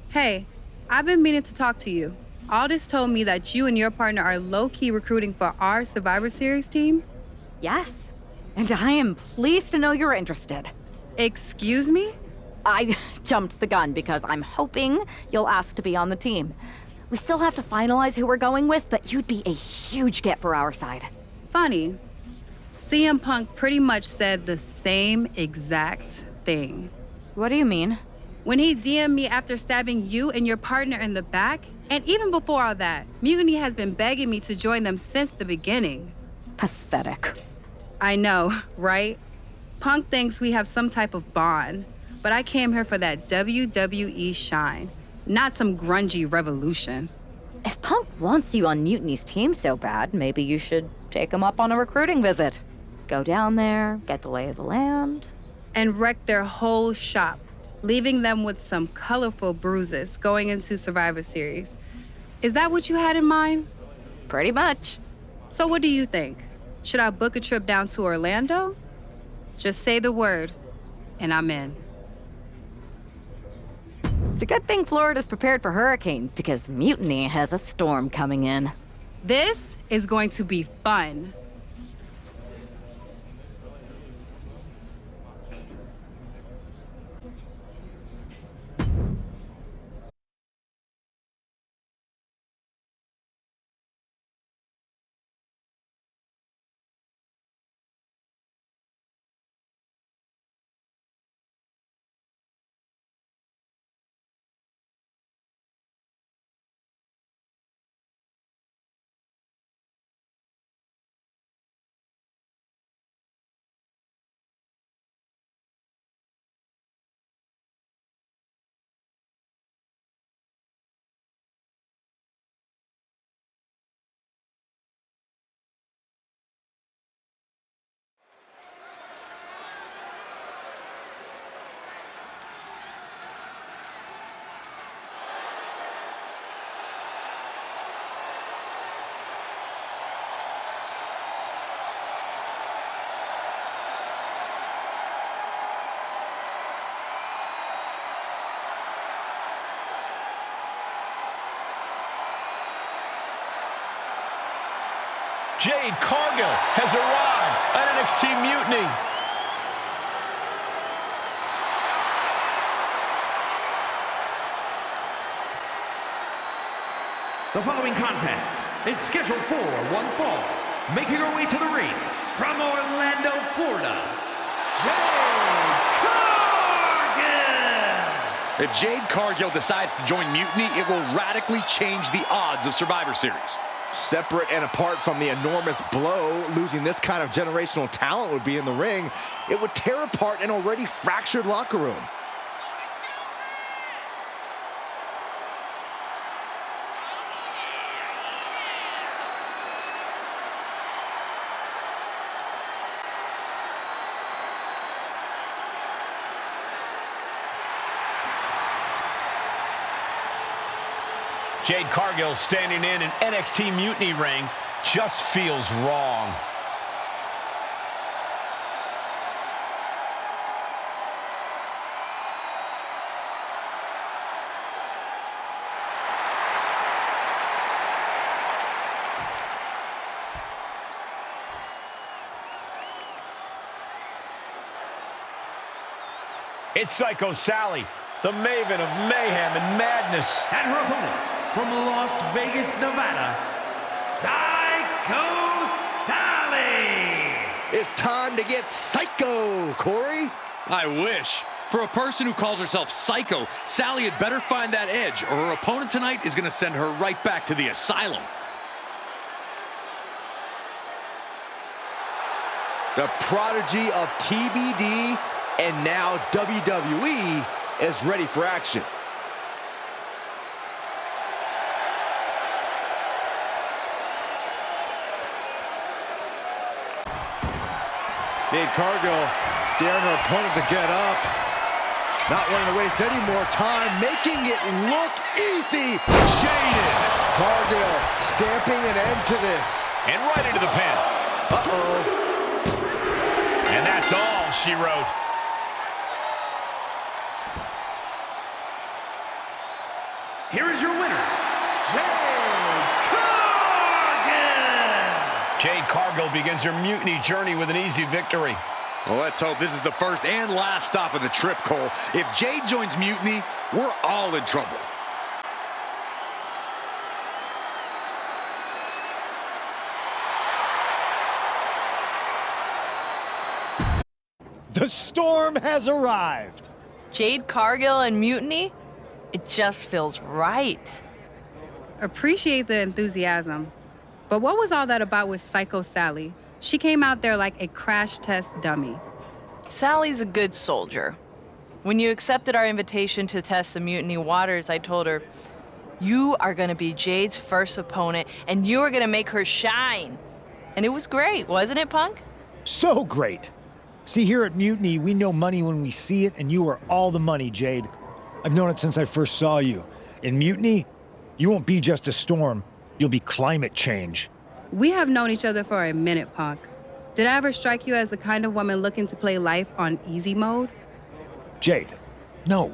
Hey, I've been meaning to talk to you. Aldous told me that you and your partner are low-key recruiting for our Survivor Series team. Yes, and I am pleased to know you're interested. Excuse me? I jumped the gun because I'm hoping you'll ask to be on the team. We still have to finalize who we're going with, but you'd be a huge get for our side. Funny. CM Punk pretty much said the same exact thing. What do you mean? When he DM'd me after stabbing you and your partner in the back, and even before all that, Mutiny has been begging me to join them since the beginning. Pathetic. I know, right? Punk thinks we have some type of bond, but I came here for that WWE shine, not some grungy revolution. If Punk wants you on Mutiny's team so bad, maybe you should take him up on a recruiting visit. Go down there, get the lay of the land. And wreck their whole shop, leaving them with some colorful bruises going into Survivor Series. Is that what you had in mind? Pretty much. So what do you think? Should I book a trip down to Orlando? Just say the word, and I'm in. It's a good thing Florida's prepared for hurricanes because Mutiny has a storm coming in. This is going to be fun. Jade Cargill has arrived at NXT Mutiny. The following contest is scheduled for one fall. Making her way to the ring from Orlando, Florida, Jade Cargill! If Jade Cargill decides to join Mutiny, it will radically change the odds of Survivor Series. Separate and apart from the enormous blow losing this kind of generational talent would be in the ring, it would tear apart an already fractured locker room. Jade Cargill standing in an NXT Mutiny ring just feels wrong. It's Psycho Sally, the maven of mayhem and madness. And her opponent, from Las Vegas, Nevada, Psycho Sally! It's time to get psycho, Corey. I wish. For a person who calls herself Psycho, Sally had better find that edge, or her opponent tonight is going to send her right back to the asylum. The prodigy of TBD and now WWE is ready for action. Jade Cargill daring her opponent to get up. Not wanting to waste any more time, making it look easy. Jaded. Cargill stamping an end to this. And right into the pin. Uh-oh. And that's all she wrote. here is your winner, Jade Cargill! Jade Cargill begins her Mutiny journey with an easy victory. Well, let's hope this is the first and last stop of the trip, Cole. If Jade joins Mutiny, we're all in trouble. The storm has arrived. Jade Cargill and Mutiny? It just feels right. Appreciate the enthusiasm. But what was all that about with Psycho Sally? She came out there like a crash test dummy. Sally's a good soldier. When you accepted our invitation to test the Mutiny waters, I told her, you are gonna be Jade's first opponent, and you are gonna make her shine. And it was great, wasn't it, Punk? So great. See, here at Mutiny, we know money when we see it, and you are all the money, Jade. I've known it since I first saw you. In Mutiny, you won't be just a storm. You'll be climate change. We have known each other for a minute, Punk. Did I ever strike you as the kind of woman looking to play life on easy mode? Jade, no.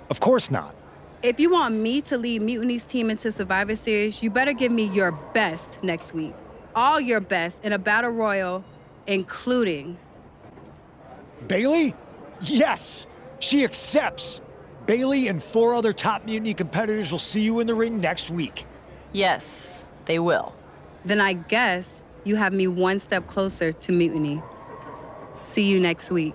Of course not. If you want me to lead Mutiny's team into Survivor Series, you better give me your best next week. All your best in a battle royal, including... Bailey? Yes! She accepts! Bailey and 4 other top Mutiny competitors will see you in the ring next week. Yes, they will. Then I guess you have me one step closer to Mutiny. See you next week.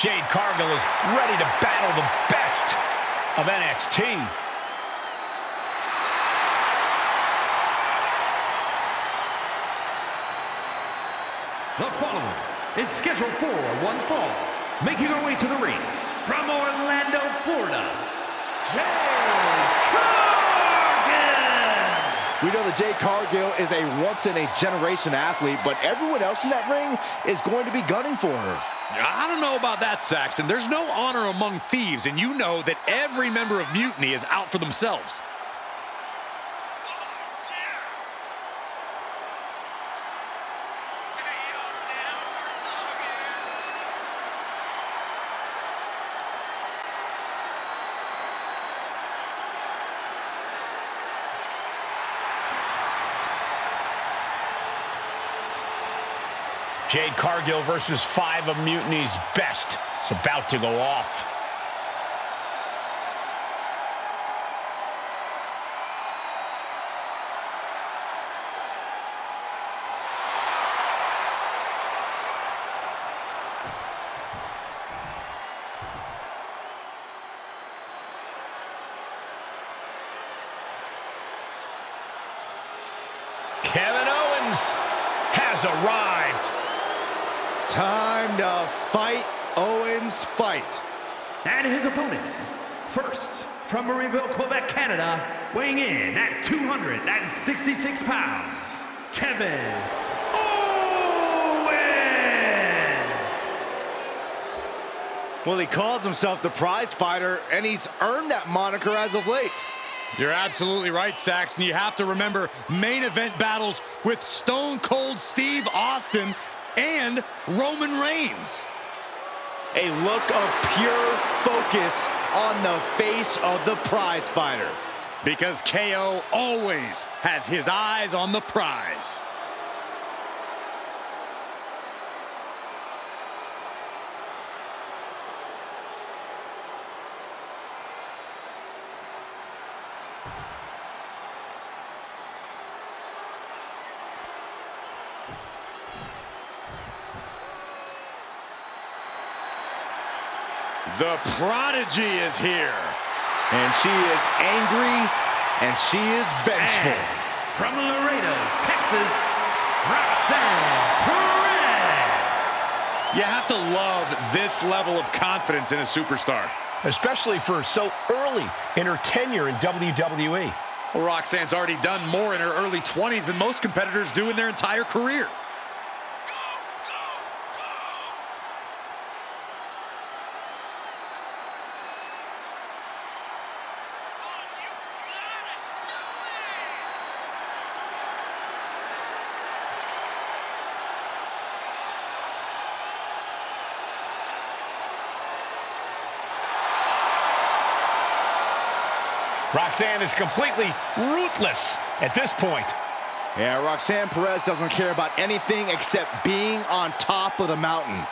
Jade Cargill is ready to battle the best of NXT. The following is scheduled for one fall. Making her way to the ring from Orlando, Florida, Jade Cargill! We know that Jade Cargill is a once-in-a-generation athlete, but everyone else in that ring is going to be gunning for her. I don't know about that, Saxon. There's no honor among thieves, and you know that every member of Mutiny is out for themselves. Jade Cargill versus 5 of Mutiny's best. It's about to go off. Kevin Owens has arrived. Time to fight Owens fight. And his opponents, first from Marieville, Quebec, Canada, weighing in at 266 pounds, Kevin Owens! Well, he calls himself the prize fighter, and he's earned that moniker as of late. You're absolutely right, Saxon. You have to remember main event battles with Stone Cold Steve Austin and Roman Reigns. A look of pure focus on the face of the prize fighter. Because KO always has his eyes on the prize. The Prodigy is here. And she is angry, and she is vengeful. And from Laredo, Texas, Roxanne Perez. You have to love this level of confidence in a superstar. Especially for so early in her tenure in WWE. Well, Roxanne's already done more in her early 20s than most competitors do in their entire career. Roxanne is completely ruthless at this point. Yeah, Roxanne Perez doesn't care about anything except being on top of the mountain.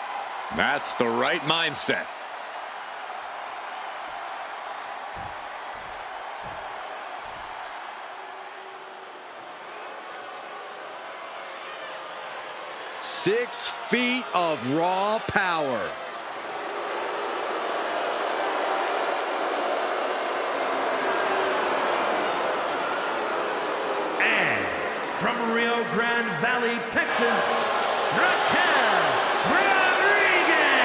That's the right mindset. Six feet of raw power. From Rio Grande Valley, Texas, Raquel Rodriguez.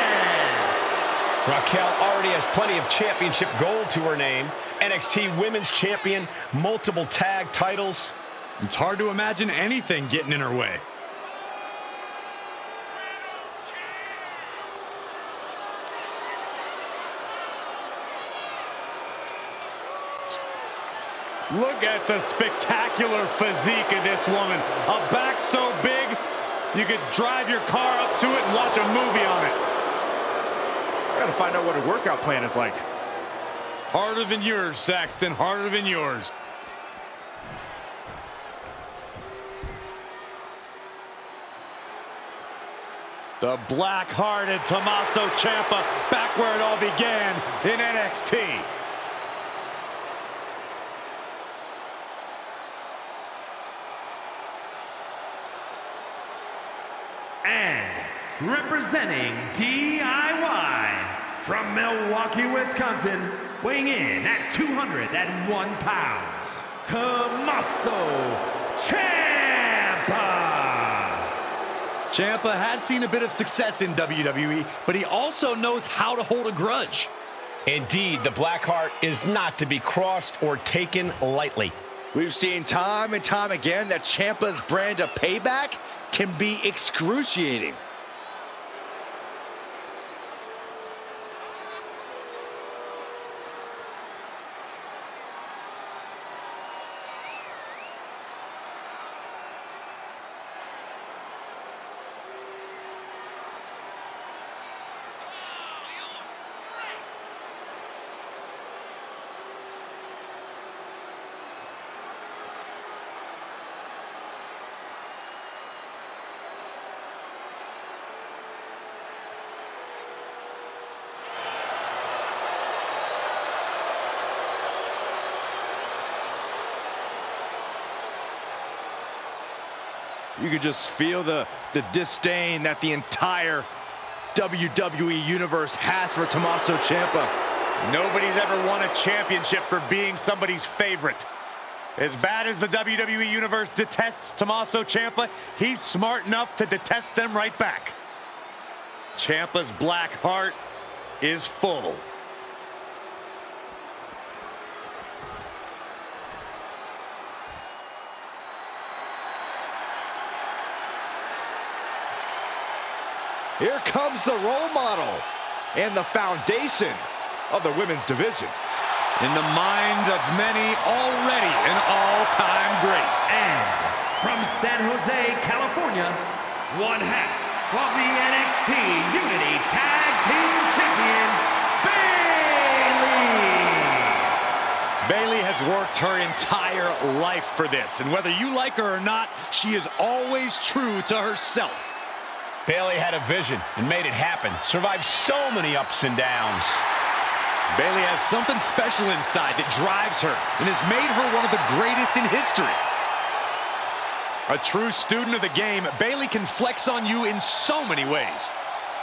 Raquel already has plenty of championship gold to her name. NXT Women's Champion, multiple tag titles. It's hard to imagine anything getting in her way. Look at the spectacular physique of this woman. A back so big, you could drive your car up to it and watch a movie on it. I gotta find out what her workout plan is like. Harder than yours, Saxton, harder than yours. The black-hearted Tommaso Ciampa back where it all began in NXT. And representing DIY from Milwaukee, Wisconsin, weighing in at 201 pounds, Tommaso Ciampa. Ciampa has seen a bit of success in WWE, but he also knows how to hold a grudge. Indeed, the Blackheart is not to be crossed or taken lightly. We've seen time and time again that Ciampa's brand of payback can be excruciating. You could just feel the disdain that the entire WWE Universe has for Tommaso Ciampa. Nobody's ever won a championship for being somebody's favorite. As bad as the WWE Universe detests Tommaso Ciampa, he's smart enough to detest them right back. Ciampa's black heart is full. Here comes the role model and the foundation of the women's division. In the minds of many, already an all-time great. And from San Jose, California, one half of the NXT Unity Tag Team Champions, Bayley. Bayley has worked her entire life for this, and whether you like her or not, she is always true to herself. Bayley had a vision and made it happen. Survived so many ups and downs. Bayley has something special inside that drives her and has made her one of the greatest in history. A true student of the game, Bayley can flex on you in so many ways.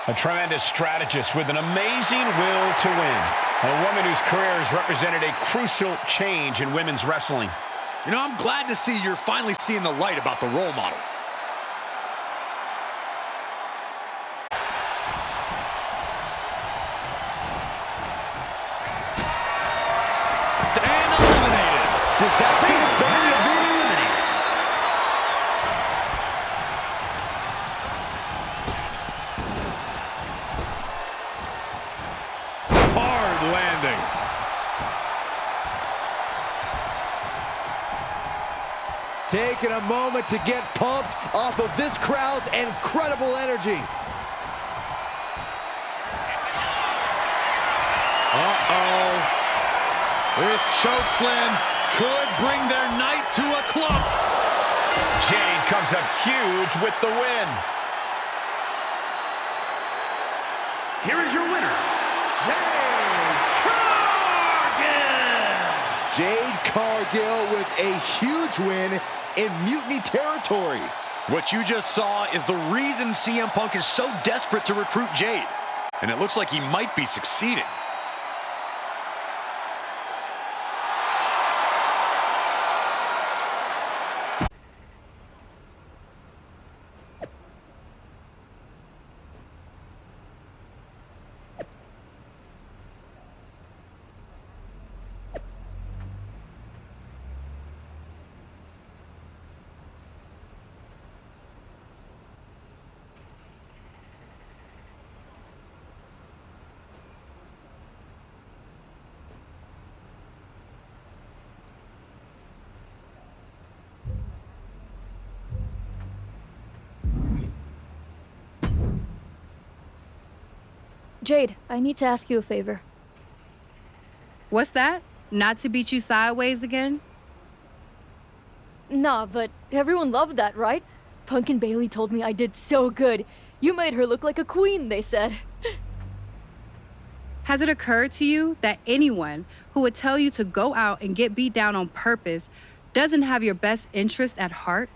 A tremendous strategist with an amazing will to win. A woman whose career has represented a crucial change in women's wrestling. You know, I'm glad to see you're finally seeing the light about the role model. And eliminated. Does that finish Bayley off? Hard landing. Taking a moment to get pumped off of this crowd's incredible energy. Uh-oh. This chokeslam could bring their night to a close. Jade comes up huge with the win. Here is your winner, Jade Cargill! Jade Cargill with a huge win in Mutiny territory. What you just saw is the reason CM Punk is so desperate to recruit Jade. And it looks like he might be succeeding. Jade, I need to ask you a favor. What's that? Not to beat you sideways again? Nah, but everyone loved that, right? Punk and Bayley told me I did so good. You made her look like a queen, they said. Has it occurred to you that anyone who would tell you to go out and get beat down on purpose doesn't have your best interest at heart?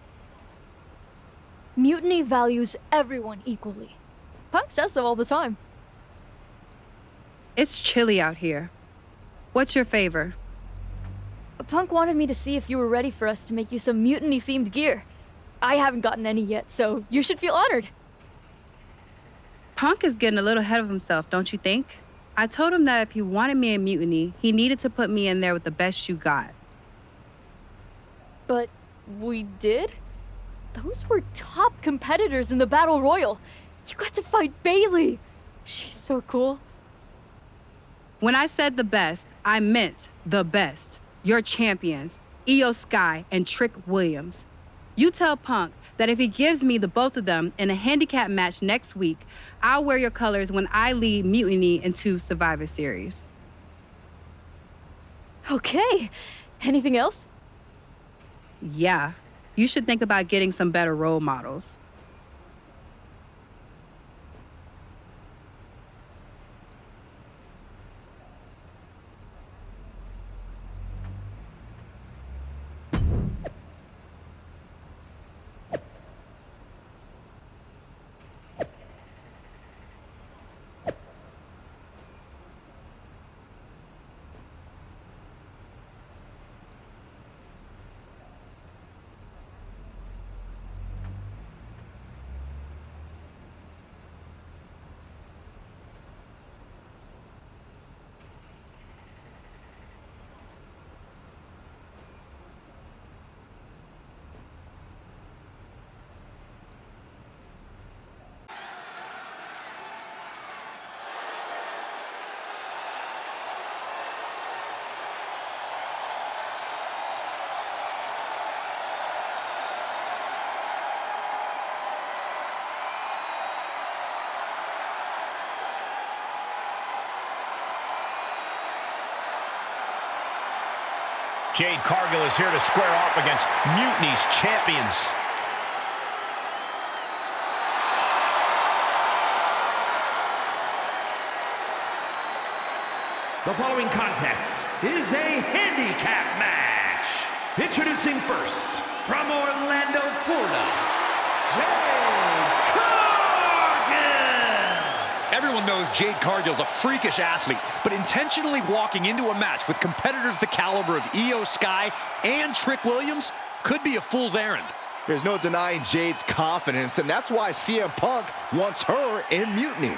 Mutiny values everyone equally. Punk says so all the time. It's chilly out here. What's your favor? Punk wanted me to see if you were ready for us to make you some Mutiny-themed gear. I haven't gotten any yet, so you should feel honored. Punk is getting a little ahead of himself, don't you think? I told him that if he wanted me in Mutiny, he needed to put me in there with the best you got. But we did? Those were top competitors in the Battle Royal. You got to fight Bayley. She's so cool. When I said the best, I meant the best. Your champions, Io Sky and Trick Williams. You tell Punk that if he gives me the both of them in a handicap match next week, I'll wear your colors when I lead Mutiny into Survivor Series. Okay. Anything else? Yeah, you should think about getting some better role models. Jade Cargill is here to square off against Mutiny's champions. The following contest is a handicap match. Introducing first, from Orlando, Florida, Jade Cargill. Everyone knows Jade Cargill's a freakish athlete, but intentionally walking into a match with competitors the caliber of Io Sky and Trick Williams could be a fool's errand. There's no denying Jade's confidence, and that's why CM Punk wants her in Mutiny.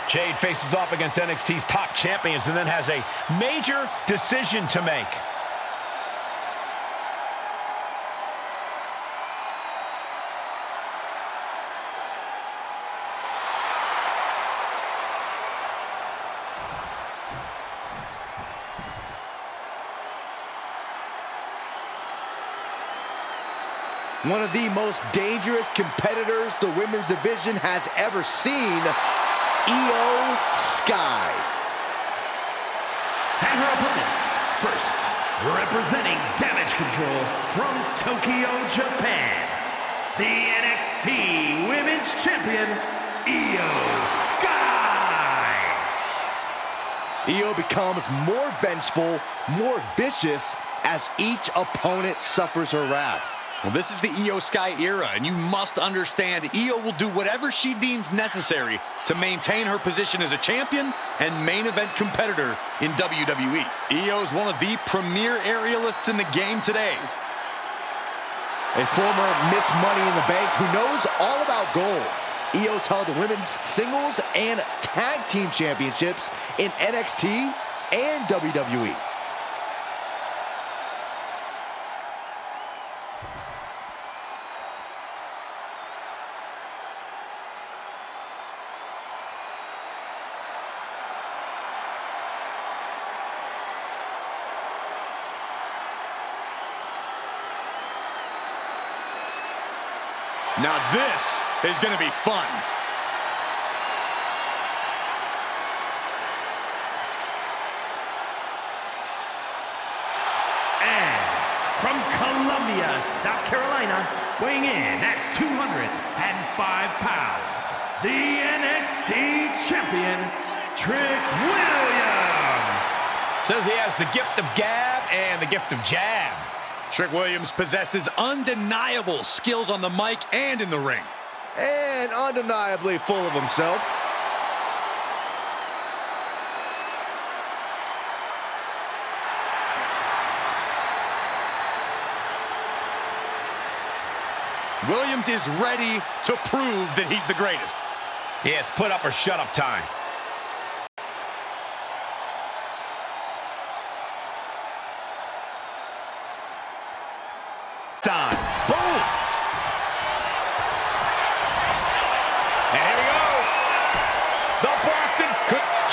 Jade faces off against NXT's top champions and then has a major decision to make. One of the most dangerous competitors the women's division has ever seen, Io Sky. And her opponents, first, representing Damage Control from Tokyo, Japan, the NXT Women's Champion, Io Sky. Io becomes more vengeful, more vicious as each opponent suffers her wrath. Well, this is the Io Sky era, and you must understand Io will do whatever she deems necessary to maintain her position as a champion and main event competitor in WWE. Io is one of the premier aerialists in the game today. A former Miss Money in the Bank who knows all about gold. Io's held the women's singles and tag team championships in NXT and WWE. Now this is going to be fun. And from Columbia, South Carolina, weighing in at 205 pounds, the NXT Champion, Trick Williams. Says he has the gift of gab and the gift of jab. Trick Williams possesses undeniable skills on the mic and in the ring. And undeniably full of himself. Williams is ready to prove that he's the greatest. Yeah, it's put up or shut up time. Done. Boom! And here we go. The Boston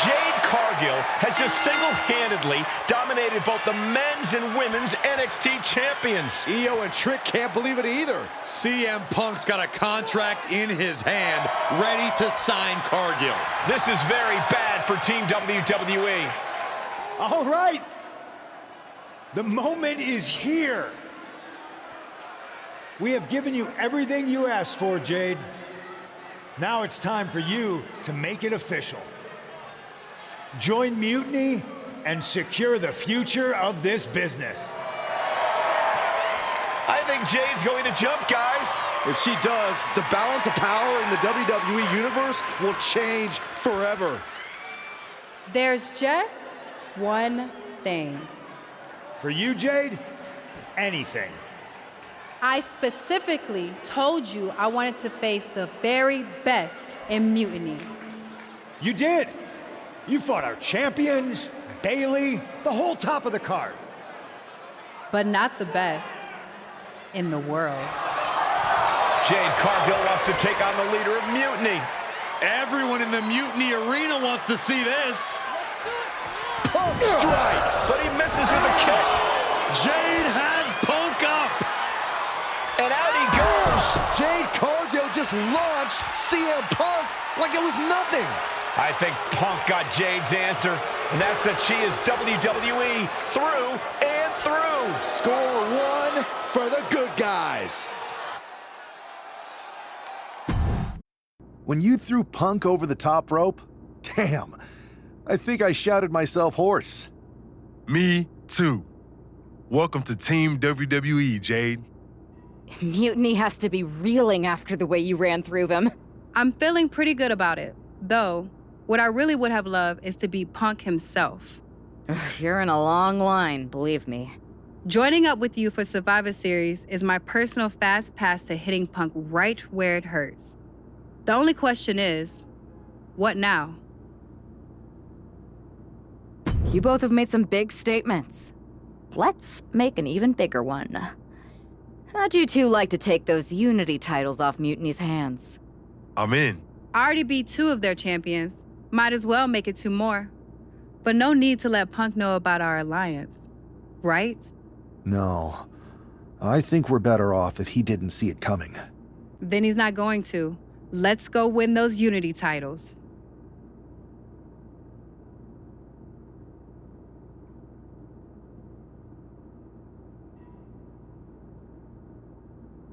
Jade Cargill has just single-handedly dominated both the men's and women's NXT champions. Io and Trick can't believe it either. CM Punk's got a contract in his hand, ready to sign Cargill. This is very bad for Team WWE. All right. The moment is here. We have given you everything you asked for, Jade. Now it's time for you to make it official. Join Mutiny and secure the future of this business. I think Jade's going to jump, guys. If she does, the balance of power in the WWE Universe will change forever. There's just one thing. For you, Jade, anything. I specifically told you I wanted to face the very best in Mutiny. You did. You fought our champions, Bailey, the whole top of the card. But not the best in the world. Jade Cargill wants to take on the leader of Mutiny. Everyone in the Mutiny arena wants to see this. Punk strikes. But he misses with the kick. Jade has Punk up. And out he goes. Jade Cargill just launched CM Punk like it was nothing. I think Punk got Jade's answer, and that's that she is WWE through and through. Score one for the good guys. When you threw Punk over the top rope, damn, I think I shouted myself hoarse. Me too. Welcome to Team WWE, Jade. Mutiny has to be reeling after the way you ran through them. I'm feeling pretty good about it. Though, what I really would have loved is to beat Punk himself. You're in a long line, believe me. Joining up with you for Survivor Series is my personal fast pass to hitting Punk right where it hurts. The only question is, what now? You both have made some big statements. Let's make an even bigger one. How'd you two like to take those Unity titles off Mutiny's hands? I'm in. I already beat 2 of their champions. Might as well make it 2 more. But no need to let Punk know about our alliance, right? No, I think we're better off if he didn't see it coming. Then he's not going to. Let's go win those Unity titles.